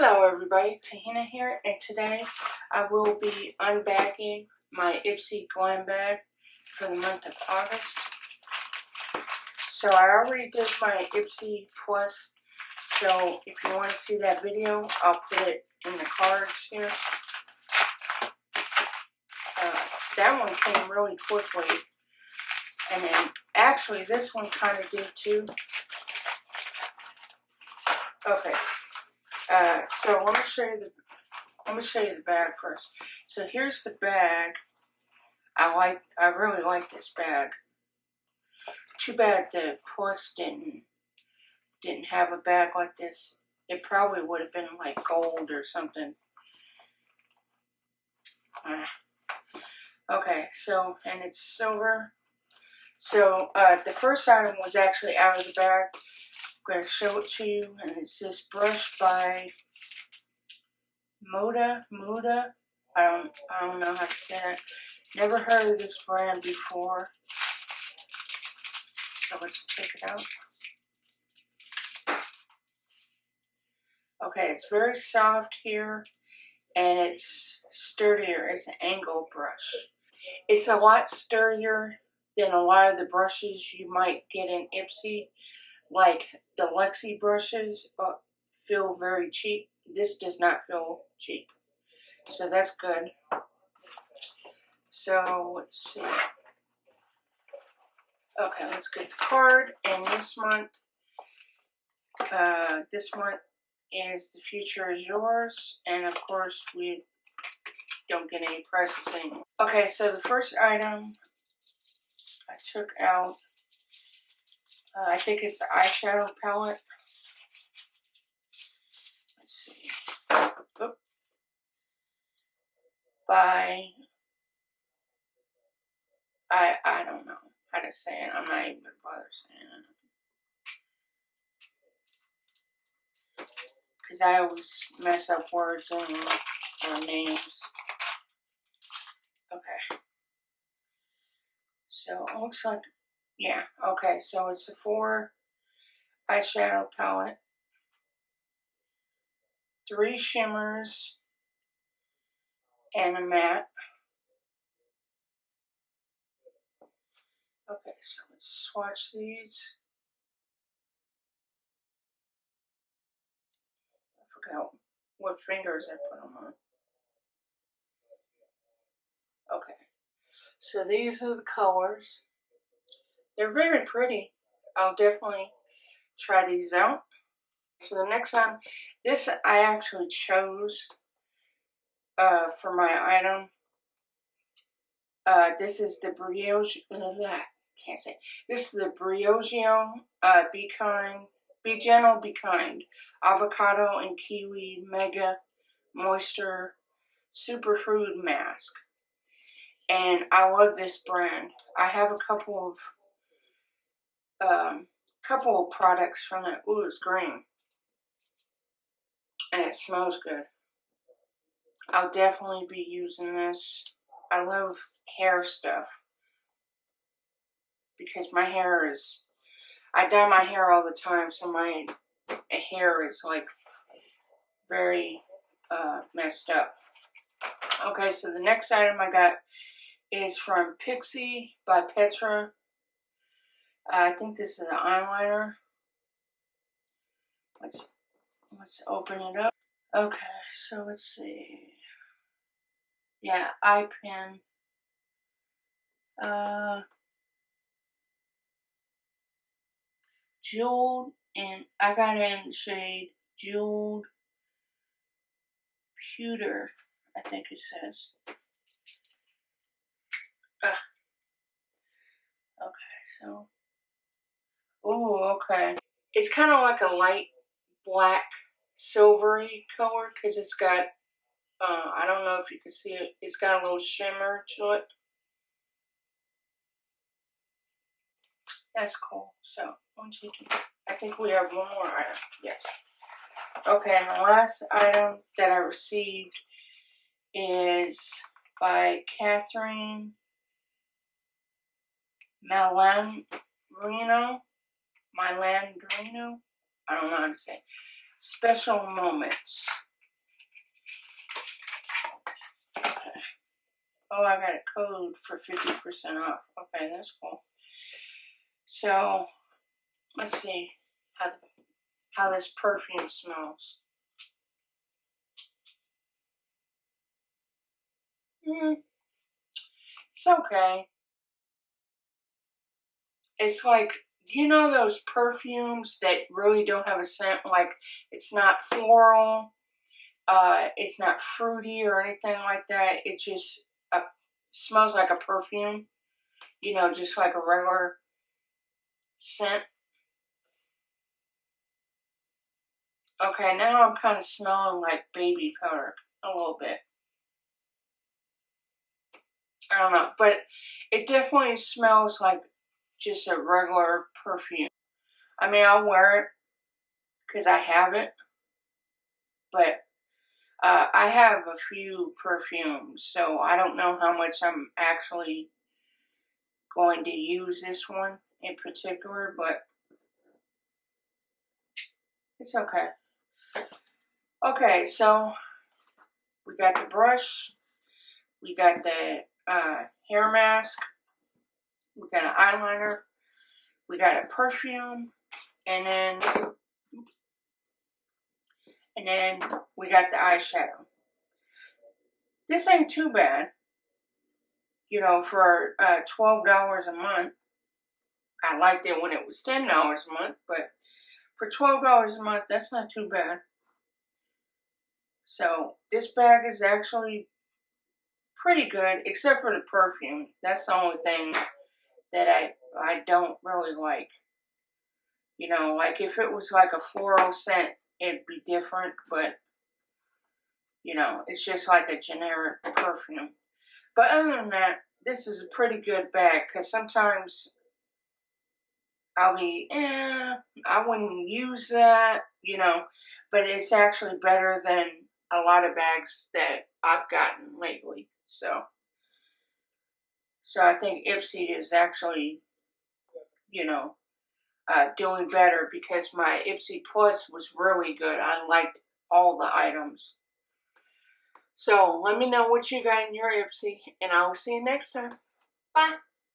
Hello everybody, Tahina here, and today I will be unbagging my Ipsy Glam bag for the month of August. So I already did my Ipsy Plus, so if you want to see that video, I'll put it in the cards here. That one came really quickly, and then actually this one kind of did too. Okay. So let me show you the bag first. So here's the bag. I really like this bag. Too bad the Plus didn't have a bag like this. It probably would have been like gold or something. Okay, so and it's silver. So the first item was actually out of the bag. I'm going to show it to you, and it's this brush by Muda. I don't know how to say that. Never heard of this brand before. So let's take it out. Okay, it's very soft here, and it's sturdier. It's an angle brush. It's a lot sturdier than a lot of the brushes you might get in Ipsy. Like the Lexi brushes feel very cheap. This does not feel cheap. So that's good. So let's see. Okay, let's get the card. And this month is The Future Is Yours. And of course, we don't get any prices anymore. Okay, so the first item I took out, I think it's the eyeshadow palette. Let's see. Oop. By, I don't know how to say it. I'm not even going to bother saying it. Because I always mess up words and names. Okay. So it looks like, yeah, okay. So it's a 4 eyeshadow palette. 3 shimmers and a matte. Okay, so let's swatch these. I forgot what fingers I put them on. Okay, so these are the colors. They're very pretty. I'll definitely try these out. So the next time, this I actually chose for my item. This is the This is the Briogeo Be Kind, Be Gentle, Be Kind Avocado and Kiwi Mega Moisture Superfood Mask. And I love this brand. I have a couple of products from it. Ooh, it's green. And it smells good. I'll definitely be using this. I love hair stuff. Because my hair is, I dye my hair all the time, so my hair is like very messed up. Okay, so the next item I got is from Pixie by Petra. I think this is an eyeliner. Let's open it up. Okay, so let's see. Yeah, eye pen. Jeweled, and I got it in the shade Jeweled Pewter, I think it says. Okay, so. Oh, okay. It's kind of like a light black, silvery color because it's got, I don't know if you can see it, it's got a little shimmer to it. That's cool. So, 1, 2, 3. I think we have one more item. Yes. Okay, and the last item that I received is by Catherine Malandrino. I don't know how to say. Special Moments. Oh, I got a code for 50% off. Okay, that's cool. So, let's see how this perfume smells. It's okay. It's like, you know those perfumes that really don't have a scent? Like, it's not floral, it's not fruity or anything like that. It just smells like a perfume. You know, just like a regular scent. Okay, now I'm kind of smelling like baby powder a little bit. I don't know, but it definitely smells like just a regular perfume. I mean, I'll wear it because I have it, but I have a few perfumes, so I don't know how much I'm actually going to use this one in particular, but it's okay. Okay, so we got the brush, we got the hair mask, we got an eyeliner, we got a perfume, and then we got the eyeshadow. This ain't too bad, you know, for $12 a month. I liked it when it was $10 a month, but for $12 a month, that's not too bad. So this bag is actually pretty good, except for the perfume. That's the only thing that I don't really like. You know, like if it was like a floral scent, it'd be different, but you know, it's just like a generic perfume. But other than that, this is a pretty good bag, because sometimes I'll be, I wouldn't use that, you know, but it's actually better than a lot of bags that I've gotten lately. So I think Ipsy is actually, you know, doing better, because my Ipsy Plus was really good. I liked all the items. So let me know what you got in your Ipsy, and I will see you next time. Bye.